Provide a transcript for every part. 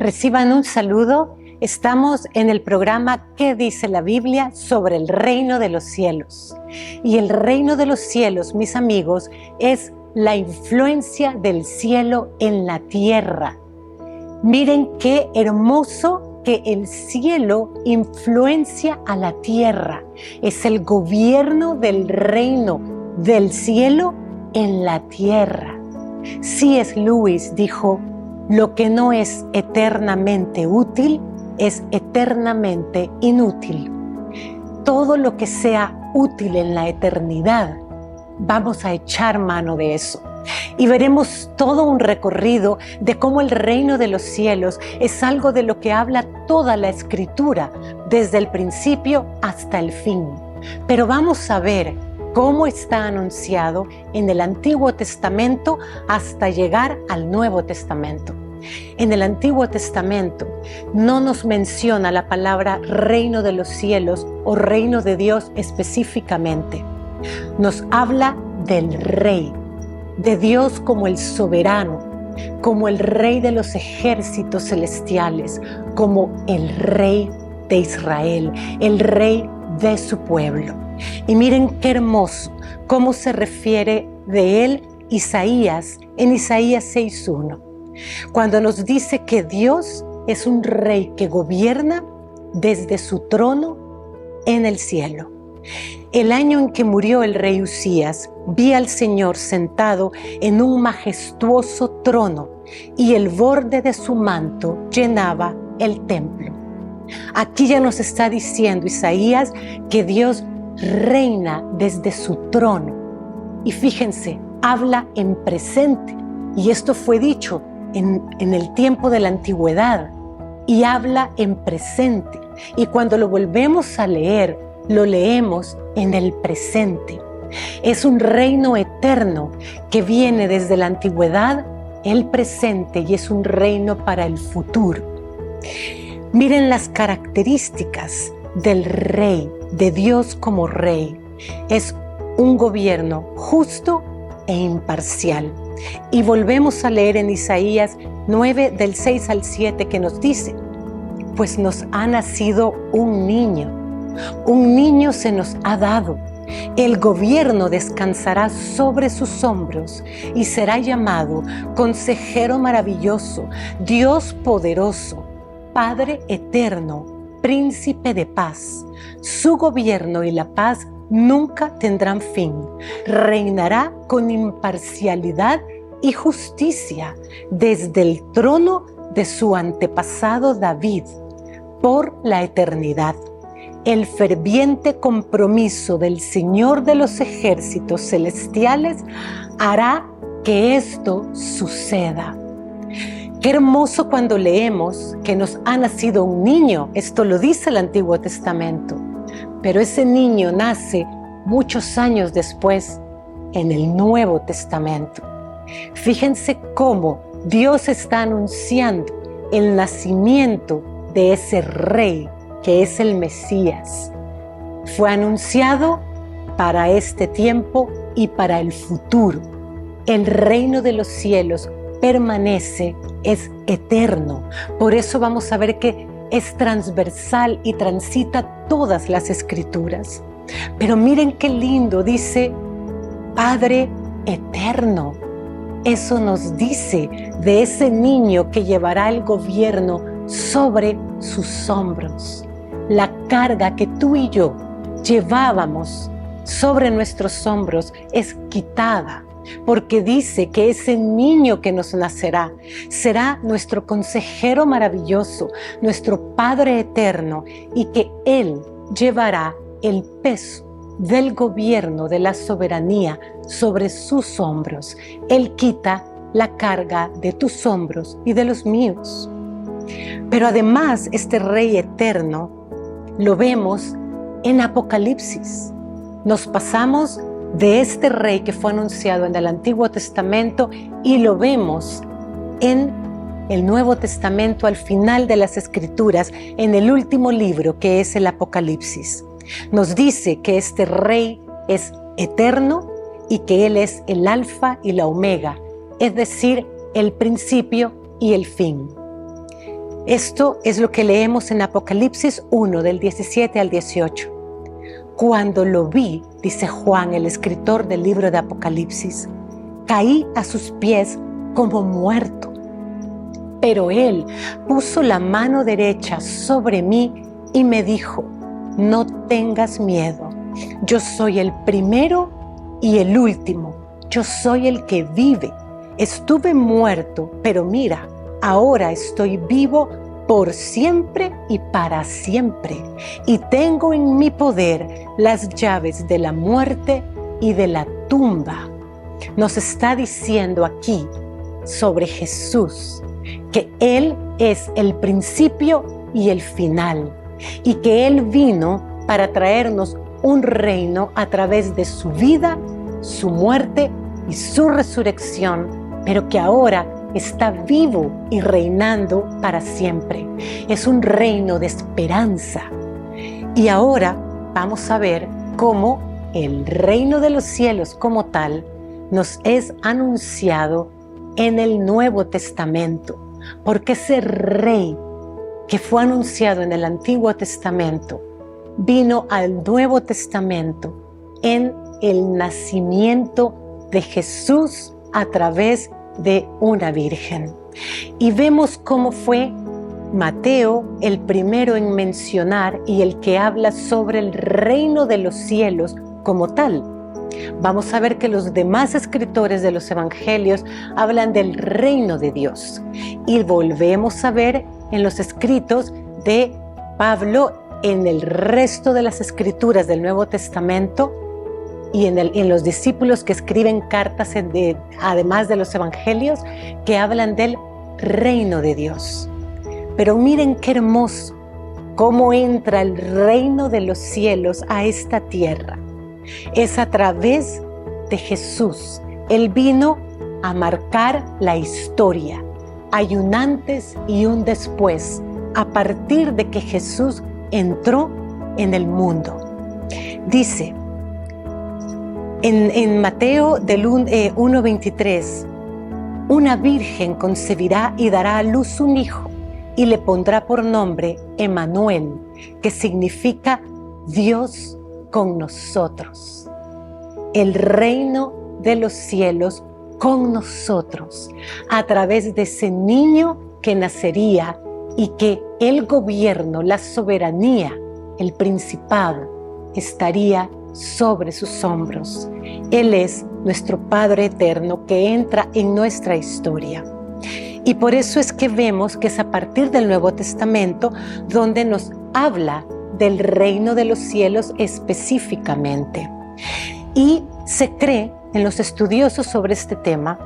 Reciban un saludo. Estamos en el programa ¿Qué dice la Biblia sobre el reino de los cielos? Y el reino de los cielos, mis amigos, es la influencia del cielo en la tierra. Miren qué hermoso que el cielo influencia a la tierra. Es el gobierno del reino del cielo en la tierra. C.S. Lewis dijo: lo que no es eternamente útil es eternamente inútil. Todo lo que sea útil en la eternidad, vamos a echar mano de eso. Y veremos todo un recorrido de cómo el reino de los cielos es algo de lo que habla toda la Escritura, desde el principio hasta el fin. Pero vamos a ver cómo está anunciado en el Antiguo Testamento hasta llegar al Nuevo Testamento. En el Antiguo Testamento no nos menciona la palabra reino de los cielos o reino de Dios específicamente. Nos habla del rey, de Dios como el soberano, como el rey de los ejércitos celestiales, como el rey de Israel, el rey de su pueblo. Y miren qué hermoso cómo se refiere de él Isaías en Isaías 6:1. Cuando nos dice que Dios es un rey que gobierna desde su trono en el cielo. El año en que murió el rey Usías, vi al Señor sentado en un majestuoso trono y el borde de su manto llenaba el templo. Aquí ya nos está diciendo Isaías que Dios reina desde su trono. Y fíjense, habla en presente. Y esto fue dicho en el tiempo de la antigüedad. Y habla en presente. Y cuando lo volvemos a leer, lo leemos en el presente. Es un reino eterno que viene desde la antigüedad, el presente, y es un reino para el futuro. Miren las características del rey, de Dios como rey. Es un gobierno justo e imparcial. Y volvemos a leer en Isaías 9, del 6 al 7, que nos dice: pues nos ha nacido un niño se nos ha dado. El gobierno descansará sobre sus hombros y será llamado Consejero Maravilloso, Dios Poderoso, Padre Eterno, Príncipe de Paz. Su gobierno y la paz nunca tendrán fin. Reinará con imparcialidad y justicia desde el trono de su antepasado David por la eternidad. El ferviente compromiso del Señor de los ejércitos celestiales hará que esto suceda. Qué hermoso cuando leemos que nos ha nacido un niño. Esto lo dice el Antiguo Testamento. Pero ese niño nace muchos años después en el Nuevo Testamento. Fíjense cómo Dios está anunciando el nacimiento de ese rey que es el Mesías. Fue anunciado para este tiempo y para el futuro. El reino de los cielos permanece, es eterno. Por eso vamos a ver que es transversal y transita todas las escrituras. Pero miren qué lindo, dice Padre Eterno. Eso nos dice de ese niño que llevará el gobierno sobre sus hombros. La carga que tú y yo llevábamos sobre nuestros hombros es quitada, porque dice que ese niño que nos nacerá será nuestro consejero maravilloso, nuestro Padre eterno, y que Él llevará el peso del gobierno, de la soberanía sobre sus hombros. Él quita la carga de tus hombros y de los míos. Pero además, este Rey eterno lo vemos en Apocalipsis. Nos pasamos de este Rey que fue anunciado en el Antiguo Testamento y lo vemos en el Nuevo Testamento al final de las Escrituras, en el último libro que es el Apocalipsis. Nos dice que este Rey es eterno y que Él es el Alfa y la Omega, es decir, el principio y el fin. Esto es lo que leemos en Apocalipsis 1, del 17 al 18. Cuando lo vi, dice Juan, el escritor del libro de Apocalipsis, caí a sus pies como muerto. Pero él puso la mano derecha sobre mí y me dijo: no tengas miedo, yo soy el primero y el último, yo soy el que vive. Estuve muerto, pero mira, ahora estoy vivo por siempre y para siempre, y tengo en mi poder las llaves de la muerte y de la tumba. Nos está diciendo aquí sobre Jesús que Él es el principio y el final, y que Él vino para traernos un reino a través de su vida, su muerte y su resurrección, pero que ahora está vivo y reinando para siempre. Es un reino de esperanza. Y ahora vamos a ver cómo el reino de los cielos como tal nos es anunciado en el Nuevo Testamento, porque ese rey que fue anunciado en el Antiguo Testamento vino al Nuevo Testamento en el nacimiento de Jesús a través de una virgen. Y vemos cómo fue Mateo el primero en mencionar y el que habla sobre el reino de los cielos como tal. Vamos a ver que los demás escritores de los evangelios hablan del reino de Dios. Y volvemos a ver en los escritos de Pablo, en el resto de las escrituras del Nuevo Testamento y en los discípulos que escriben cartas además de los evangelios, que hablan del reino de Dios. Pero miren qué hermoso cómo entra el reino de los cielos a esta tierra. Es a través de Jesús. Él vino a marcar la historia. Hay un antes y un después, a partir de que Jesús entró en el mundo. Dice en Mateo del 1:23, una virgen concebirá y dará a luz un hijo, y le pondrá por nombre Emmanuel, que significa Dios con nosotros. El reino de los cielos con nosotros, a través de ese niño que nacería y que el gobierno, la soberanía, el principado estaría sobre sus hombros. Él es nuestro Padre eterno que entra en nuestra historia. Y por eso es que vemos que es a partir del Nuevo Testamento donde nos habla del reino de los cielos específicamente. Y se cree en los estudiosos sobre este tema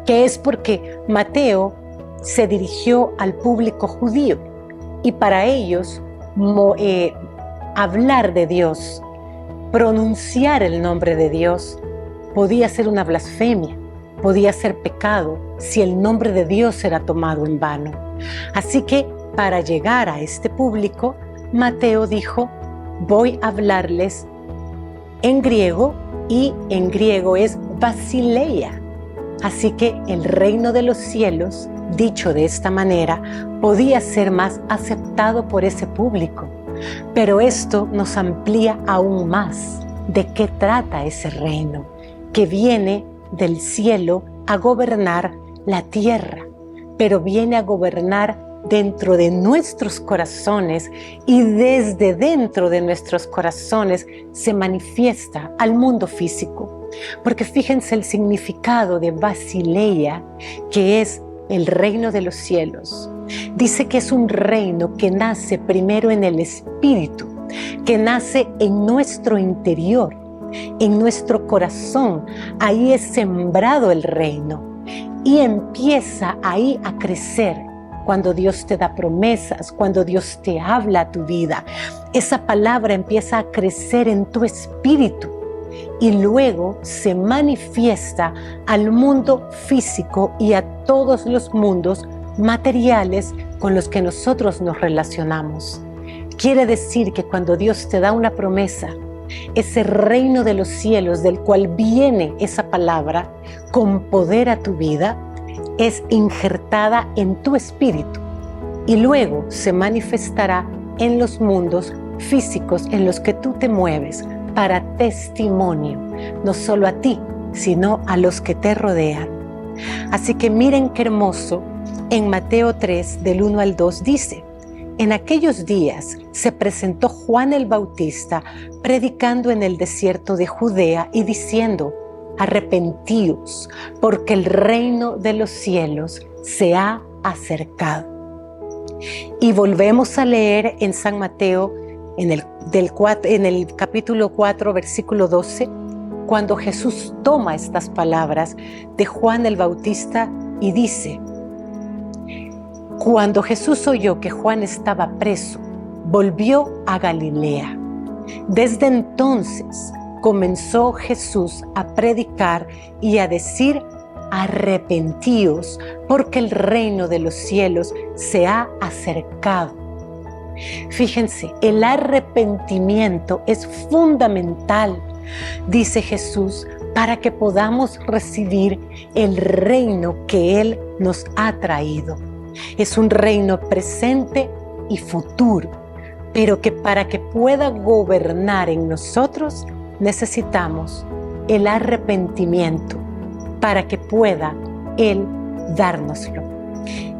que es porque Mateo se dirigió al público judío y para ellos hablar de Dios, pronunciar el nombre de Dios podía ser una blasfemia, podía ser pecado si el nombre de Dios era tomado en vano. Así que para llegar a este público, Mateo dijo: voy a hablarles en griego, y en griego es basileia. Así que el reino de los cielos, dicho de esta manera, podía ser más aceptado por ese público. Pero esto nos amplía aún más de qué trata ese reino, que viene del cielo a gobernar la tierra, pero viene a gobernar dentro de nuestros corazones, y desde dentro de nuestros corazones se manifiesta al mundo físico. Porque fíjense el significado de Basileia, que es el reino de los cielos. Dice que es un reino que nace primero en el espíritu, que nace en nuestro interior, en nuestro corazón. Ahí es sembrado el reino y empieza ahí a crecer. Cuando Dios te da promesas, cuando Dios te habla a tu vida, esa palabra empieza a crecer en tu espíritu y luego se manifiesta al mundo físico y a todos los mundos materiales con los que nosotros nos relacionamos. Quiere decir que cuando Dios te da una promesa, ese reino de los cielos del cual viene esa palabra con poder a tu vida, es injertada en tu espíritu y luego se manifestará en los mundos físicos en los que tú te mueves para testimonio, no solo a ti, sino a los que te rodean. Así que miren qué hermoso, en Mateo 3, del 1 al 2 dice: en aquellos días se presentó Juan el Bautista predicando en el desierto de Judea y diciendo: arrepentíos, porque el reino de los cielos se ha acercado. Y volvemos a leer en San Mateo, en el capítulo 4, versículo 12, cuando Jesús toma estas palabras de Juan el Bautista y dice: cuando Jesús oyó que Juan estaba preso, volvió a Galilea. Desde entonces comenzó Jesús a predicar y a decir: arrepentíos, porque el reino de los cielos se ha acercado. Fíjense, el arrepentimiento es fundamental, dice Jesús, para que podamos recibir el reino que Él nos ha traído. Es un reino presente y futuro, pero que para que pueda gobernar en nosotros necesitamos el arrepentimiento para que pueda Él dárnoslo.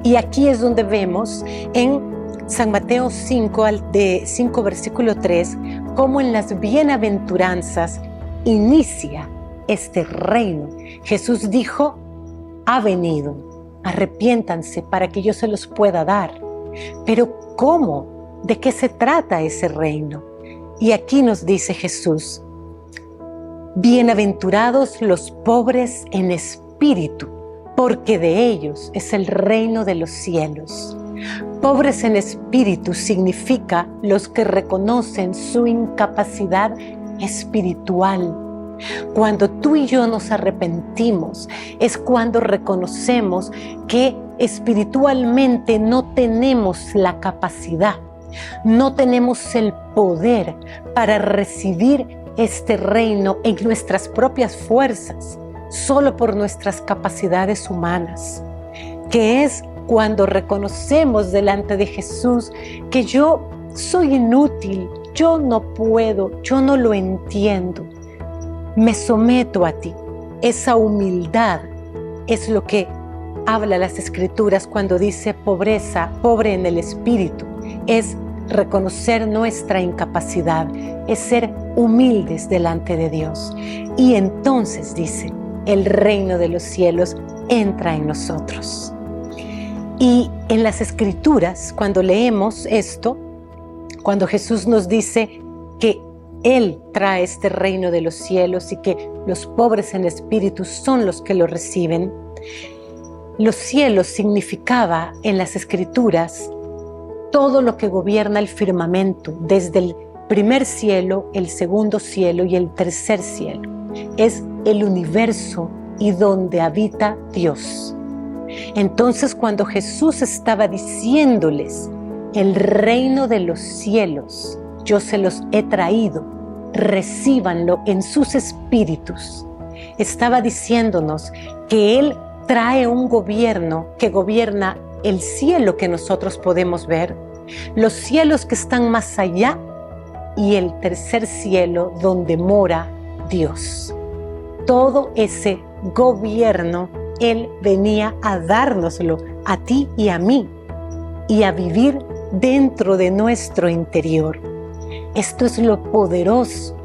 Y aquí es donde vemos en San Mateo 5, versículo 3, cómo en las bienaventuranzas inicia este reino. Jesús dijo: ha venido, arrepiéntanse para que yo se los pueda dar. Pero ¿cómo? ¿De qué se trata ese reino? Y aquí nos dice Jesús: bienaventurados los pobres en espíritu, porque de ellos es el reino de los cielos. Pobres en espíritu significa los que reconocen su incapacidad espiritual. Cuando tú y yo nos arrepentimos, es cuando reconocemos que espiritualmente no tenemos la capacidad, no tenemos el poder para recibir este reino en nuestras propias fuerzas, solo por nuestras capacidades humanas, que es cuando reconocemos delante de Jesús que yo soy inútil, yo no puedo, yo no lo entiendo. Me someto a ti. Esa humildad es lo que habla las Escrituras cuando dice pobreza, pobre en el espíritu. Es reconocer nuestra incapacidad, es ser humildes delante de Dios. Y entonces dice, el reino de los cielos entra en nosotros. Y en las Escrituras, cuando leemos esto, cuando Jesús nos dice que Él trae este reino de los cielos y que los pobres en espíritu son los que lo reciben, los cielos significaba en las Escrituras todo lo que gobierna el firmamento, desde el primer cielo, el segundo cielo y el tercer cielo. Es el universo y donde habita Dios. Entonces, cuando Jesús estaba diciéndoles, el reino de los cielos, yo se los he traído, recíbanlo en sus espíritus, estaba diciéndonos que Él trae un gobierno que gobierna el cielo que nosotros podemos ver, los cielos que están más allá y el tercer cielo donde mora Dios. Todo ese gobierno Él venía a dárnoslo a ti y a mí y a vivir dentro de nuestro interior. Esto es lo poderoso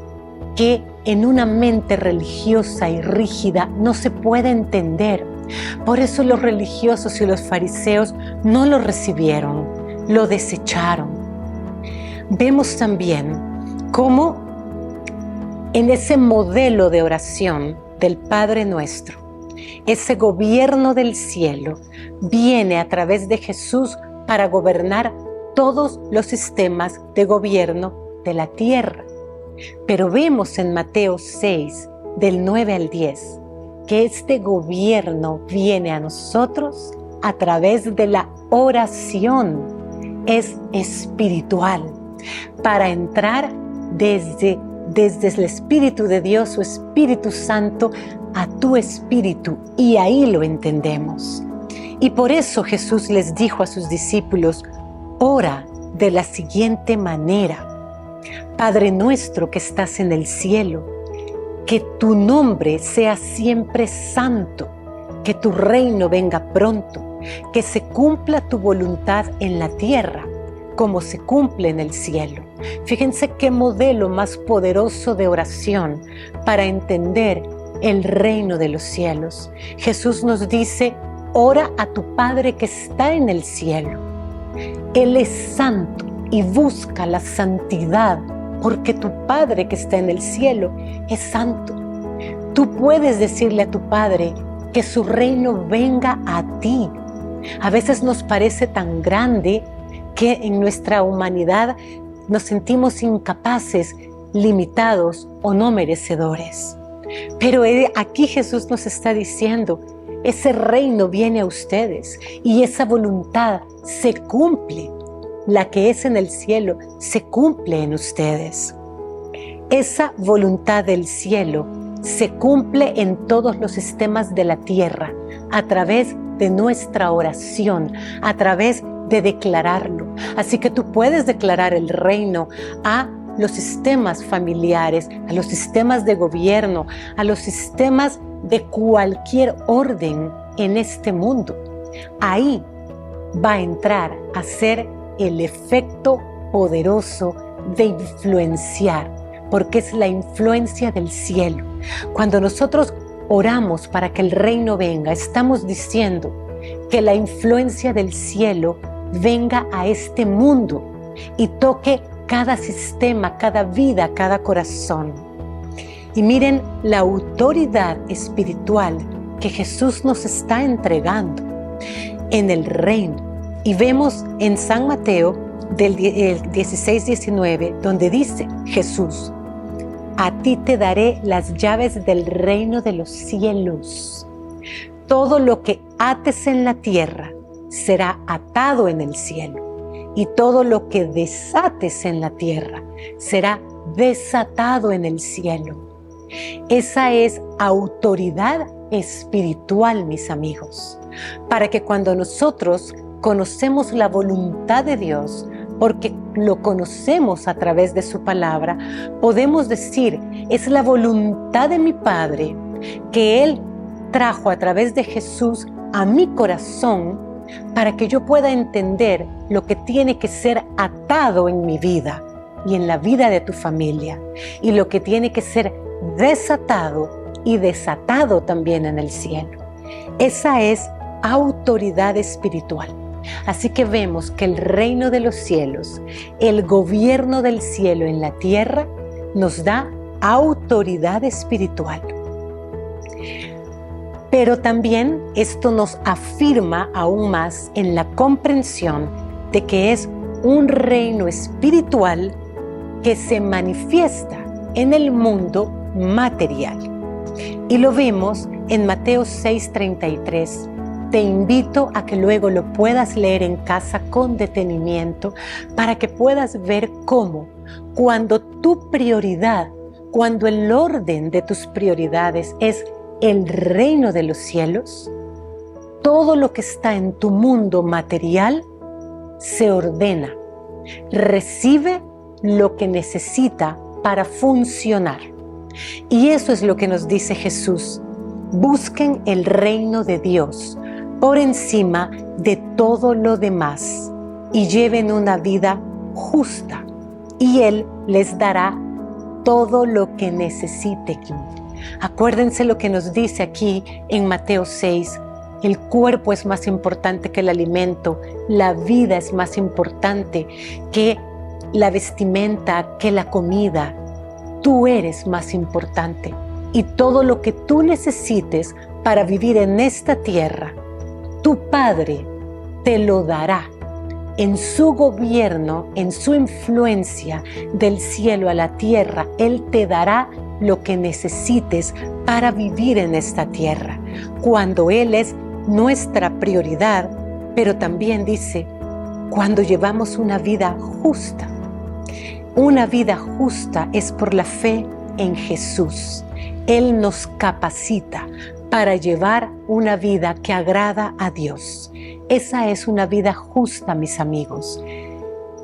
que en una mente religiosa y rígida no se puede entender. Por eso los religiosos y los fariseos no lo recibieron, lo desecharon. Vemos también cómo en ese modelo de oración del Padre Nuestro, ese gobierno del cielo viene a través de Jesús para gobernar todos los sistemas de gobierno de la tierra. Pero vemos en Mateo 6, del 9 al 10, que este gobierno viene a nosotros a través de la oración. Es espiritual, para entrar desde el Espíritu de Dios, su Espíritu Santo, a tu espíritu, y ahí lo entendemos. Y por eso Jesús les dijo a sus discípulos, ora de la siguiente manera: Padre nuestro que estás en el cielo, que tu nombre sea siempre santo, que tu reino venga pronto, que se cumpla tu voluntad en la tierra como se cumple en el cielo. Fíjense qué modelo más poderoso de oración para entender el reino de los cielos. Jesús nos dice: ora a tu Padre que está en el cielo. Él es santo y busca la santidad, porque tu Padre que está en el cielo es santo. Tú puedes decirle a tu Padre que su reino venga a ti. A veces nos parece tan grande que en nuestra humanidad nos sentimos incapaces, limitados o no merecedores. Pero aquí Jesús nos está diciendo: ese reino viene a ustedes y esa voluntad se cumple. La que es en el cielo se cumple en ustedes. Esa voluntad del cielo se cumple en todos los sistemas de la tierra a través de nuestra oración, a través de declararlo. Así que tú puedes declarar el reino a los sistemas familiares, a los sistemas de gobierno, a los sistemas de cualquier orden en este mundo. Ahí va a entrar a ser el efecto poderoso de influenciar, porque es la influencia del cielo. Cuando nosotros oramos para que el reino venga, estamos diciendo que la influencia del cielo venga a este mundo y toque cada sistema, cada vida, cada corazón. Y miren la autoridad espiritual que Jesús nos está entregando en el reino. Y vemos en San Mateo del 16-19, donde dice Jesús: a ti te daré las llaves del reino de los cielos. Todo lo que ates en la tierra será atado en el cielo, y todo lo que desates en la tierra será desatado en el cielo. Esa es autoridad espiritual, mis amigos, para que cuando nosotros conocemos la voluntad de Dios, porque lo conocemos a través de su palabra, podemos decir: es la voluntad de mi Padre que Él trajo a través de Jesús a mi corazón, para que yo pueda entender lo que tiene que ser atado en mi vida y en la vida de tu familia, y lo que tiene que ser desatado y desatado también en el cielo. Esa es autoridad espiritual. Así que vemos que el reino de los cielos, el gobierno del cielo en la tierra, nos da autoridad espiritual. Pero también esto nos afirma aún más en la comprensión de que es un reino espiritual que se manifiesta en el mundo material. Y lo vemos en Mateo 6:33. Te invito a que luego lo puedas leer en casa con detenimiento, para que puedas ver cómo, cuando tu prioridad, cuando el orden de tus prioridades es el reino de los cielos, todo lo que está en tu mundo material se ordena, recibe lo que necesita para funcionar. Y eso es lo que nos dice Jesús: busquen el reino de Dios por encima de todo lo demás y lleven una vida justa, y Él les dará todo lo que necesiten. Acuérdense lo que nos dice aquí en Mateo 6: el cuerpo es más importante que el alimento, la vida es más importante que la vestimenta, que la comida. Tú eres más importante, y todo lo que tú necesites para vivir en esta tierra, tu Padre te lo dará. En su gobierno, en su influencia del cielo a la tierra, Él te dará lo que necesites para vivir en esta tierra, cuando Él es nuestra prioridad. Pero también dice, cuando llevamos una vida justa. Una vida justa es por la fe en Jesús. Él nos capacita para llevar una vida que agrada a Dios. Esa es una vida justa, mis amigos.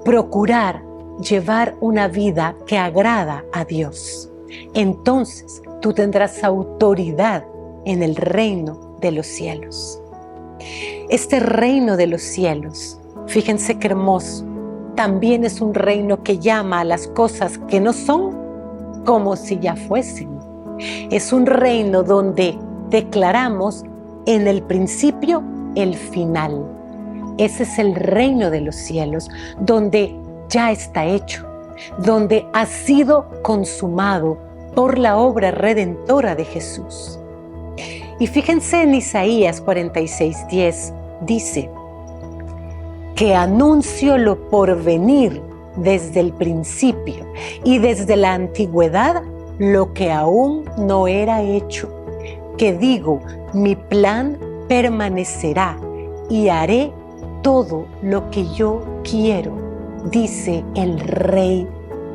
procurar llevar una vida que agrada a Dios. Entonces tú tendrás autoridad en el reino de los cielos. Este reino de los cielos, fíjense qué hermoso, también es un reino que llama a las cosas que no son como si ya fuesen. Es un reino donde declaramos en el principio el final. Ese es el reino de los cielos, donde ya está hecho, donde ha sido consumado por la obra redentora de Jesús. Y fíjense en Isaías 46:10, dice que anuncio lo por venir desde el principio y desde la antigüedad lo que aún no era hecho, que digo, mi plan permanecerá y haré todo lo que yo quiero, dice el Rey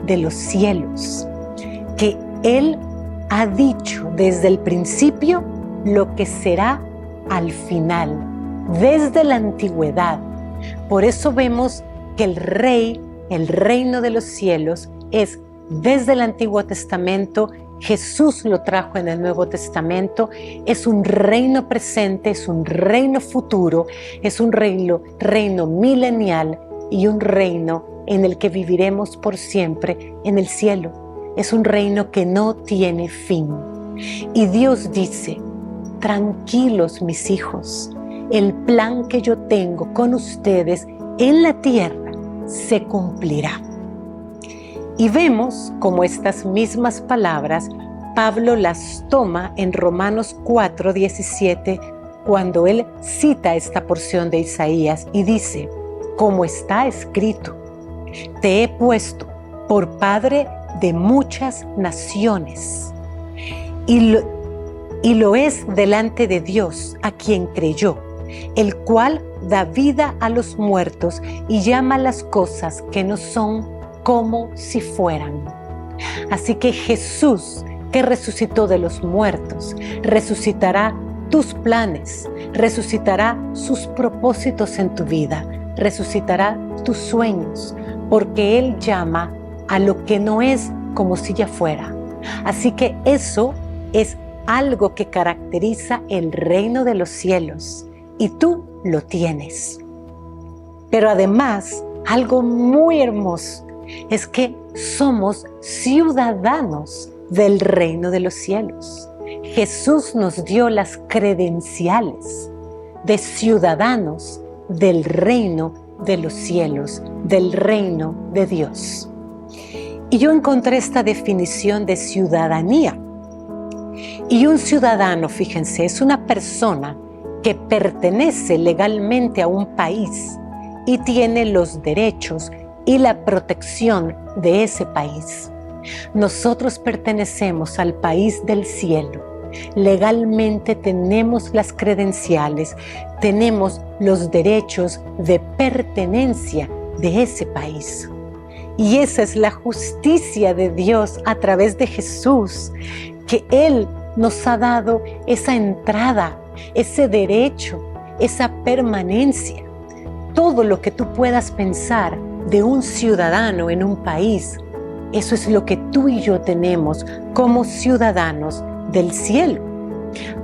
de los cielos, que Él ha dicho desde el principio lo que será al final, desde la antigüedad. Por eso vemos que el reino de los cielos es desde el Antiguo Testamento. Jesús lo trajo en el Nuevo Testamento. Es un reino presente, es un reino futuro, es un reino milenial y un reino en el que viviremos por siempre en el cielo. Es un reino que no tiene fin. Y Dios dice, tranquilos mis hijos, el plan que yo tengo con ustedes en la tierra se cumplirá. Y vemos como estas mismas palabras Pablo las toma en Romanos 4:17 cuando él cita esta porción de Isaías y dice, como está escrito, te he puesto por padre de muchas naciones y lo es delante de Dios a quien creyó, el cual da vida a los muertos y llama las cosas que no son como si fueran. Así que Jesús, que resucitó de los muertos, resucitará tus planes, resucitará sus propósitos en tu vida, resucitará tus sueños, porque Él llama a lo que no es como si ya fuera. Así que eso es algo que caracteriza el reino de los cielos y tú lo tienes. Pero además, algo muy hermoso es que somos ciudadanos del reino de los cielos. Jesús nos dio las credenciales de ciudadanos del reino de los cielos, del reino de Dios. Y yo encontré esta definición de ciudadanía. Y un ciudadano, fíjense, es una persona que pertenece legalmente a un país y tiene los derechos y la protección de ese país. Nosotros pertenecemos al país del cielo. Legalmente tenemos las credenciales, tenemos los derechos de pertenencia de ese país. Y esa es la justicia de Dios a través de Jesús, que Él nos ha dado esa entrada, ese derecho, esa permanencia. Todo lo que tú puedas pensar de un ciudadano en un país, eso es lo que tú y yo tenemos como ciudadanos del cielo.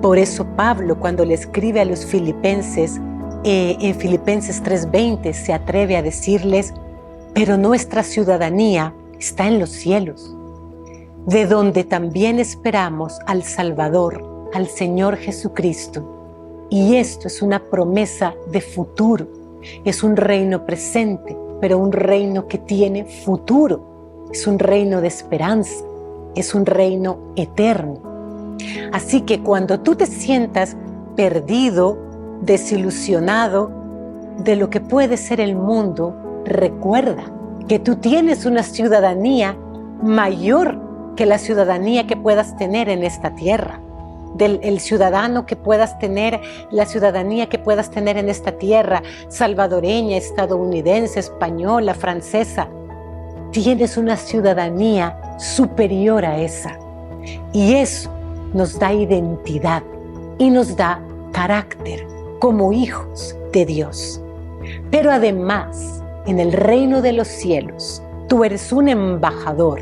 Por eso Pablo, cuando le escribe a los filipenses, en Filipenses 3:20, se atreve a decirles, pero nuestra ciudadanía está en los cielos, de donde también esperamos al Salvador, al Señor Jesucristo. Y esto es una promesa de futuro, es un reino presente, pero un reino que tiene futuro. Es un reino de esperanza, es un reino eterno. Así que cuando tú te sientas perdido, desilusionado de lo que puede ser el mundo, recuerda que tú tienes una ciudadanía mayor que la ciudadanía que puedas tener en esta tierra. El ciudadano que puedas tener, la ciudadanía que puedas tener en esta tierra, salvadoreña, estadounidense, española, francesa. Tienes una ciudadanía superior a esa. Y eso nos da identidad y nos da carácter como hijos de Dios. Pero además, en el reino de los cielos, tú eres un embajador.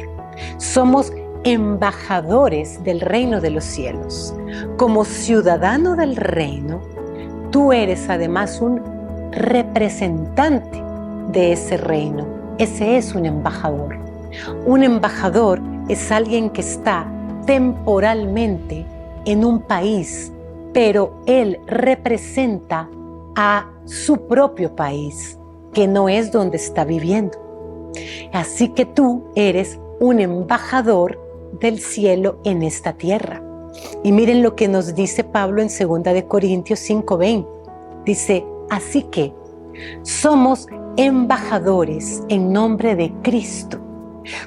Somos embajadores del reino de los cielos. Como ciudadano del reino, tú eres además un representante de ese reino. Ese es un embajador. Un embajador es alguien que está temporalmente en un país, pero él representa a su propio país, que no es donde está viviendo. Así que tú eres un embajador del cielo en esta tierra. Y miren lo que nos dice Pablo en 2 de Corintios 5:20. Dice, así que somos embajadores en nombre de Cristo,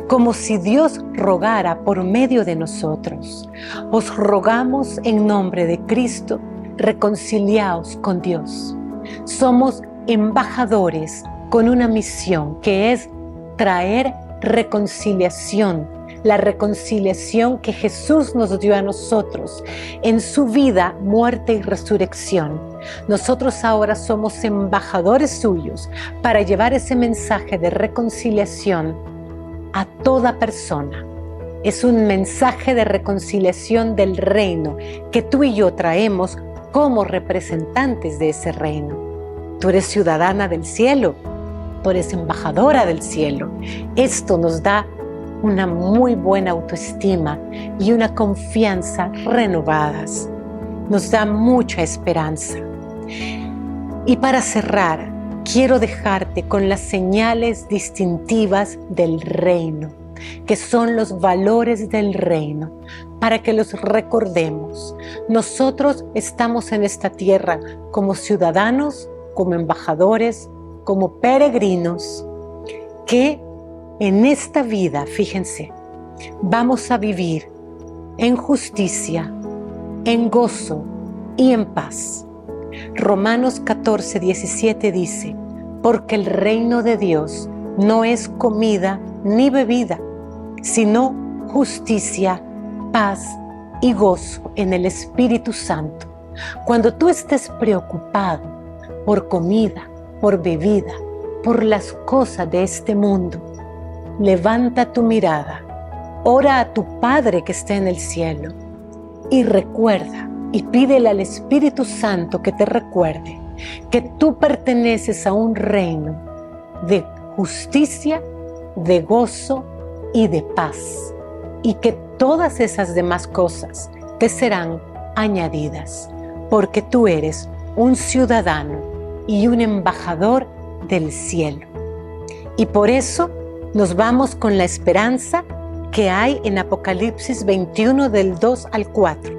como si Dios rogara por medio de nosotros. Os rogamos en nombre de Cristo, reconciliaos con Dios. Somos embajadores con una misión que es traer reconciliación, la reconciliación que Jesús nos dio a nosotros en su vida, muerte y resurrección. Nosotros ahora somos embajadores suyos para llevar ese mensaje de reconciliación a toda persona. Es un mensaje de reconciliación del reino que tú y yo traemos como representantes de ese reino. Tú eres ciudadana del cielo, tú eres embajadora del cielo. Esto nos da una muy buena autoestima y una confianza renovadas. Nos da mucha esperanza. Y para cerrar, quiero dejarte con las señales distintivas del reino, que son los valores del reino, para que los recordemos. Nosotros estamos en esta tierra como ciudadanos, como embajadores, como peregrinos, que en esta vida, fíjense, vamos a vivir en justicia, en gozo y en paz. Romanos 14:17 dice, porque el reino de Dios no es comida ni bebida, sino justicia, paz y gozo en el Espíritu Santo. Cuando tú estés preocupado por comida, por bebida, por las cosas de este mundo, levanta tu mirada, ora a tu Padre que está en el cielo y recuerda y pídele al Espíritu Santo que te recuerde que tú perteneces a un reino de justicia, de gozo y de paz, y que todas esas demás cosas te serán añadidas, porque tú eres un ciudadano y un embajador del cielo. Y por eso nos vamos con la esperanza que hay en Apocalipsis 21 del 2 al 4,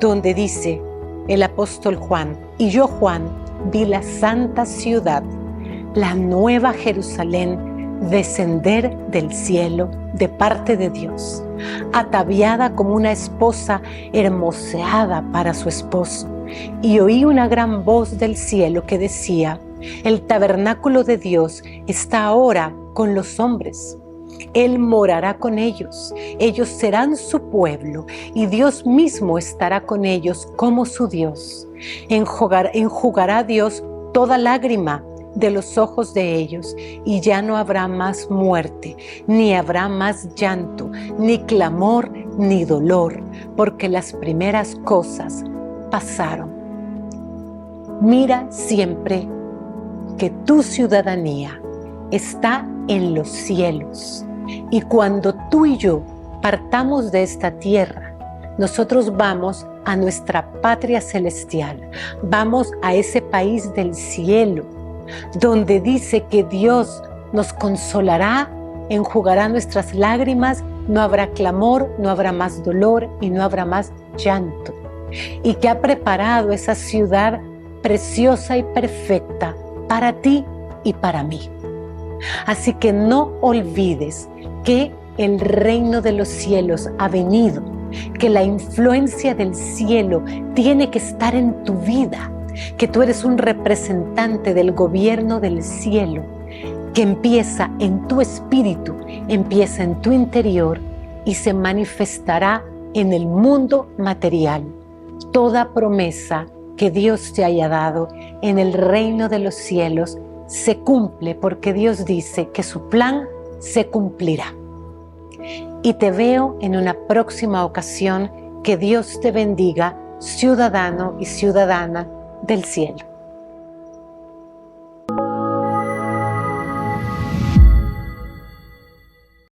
donde dice el apóstol Juan, y yo, Juan, vi la santa ciudad, la nueva Jerusalén, descender del cielo de parte de Dios, ataviada como una esposa hermoseada para su esposo. Y oí una gran voz del cielo que decía, el tabernáculo de Dios está ahora con los hombres. Él morará con ellos, ellos serán su pueblo y Dios mismo estará con ellos como su Dios. Enjugará Dios toda lágrima de los ojos de ellos y ya no habrá más muerte, ni habrá más llanto, ni clamor, ni dolor, porque las primeras cosas pasaron. Mira siempre que tu ciudadanía está en los cielos. Y cuando tú y yo partamos de esta tierra, nosotros vamos a nuestra patria celestial, vamos a ese país del cielo, donde dice que Dios nos consolará, enjugará nuestras lágrimas, no habrá clamor, no habrá más dolor y no habrá más llanto. Y que ha preparado esa ciudad preciosa y perfecta para ti y para mí. Así que no olvides que el reino de los cielos ha venido, que la influencia del cielo tiene que estar en tu vida, que tú eres un representante del gobierno del cielo, que empieza en tu espíritu, empieza en tu interior y se manifestará en el mundo material. Toda promesa que Dios te haya dado en el reino de los cielos se cumple porque Dios dice que su plan se cumplirá. Y te veo en una próxima ocasión. Que Dios te bendiga, ciudadano y ciudadana del cielo.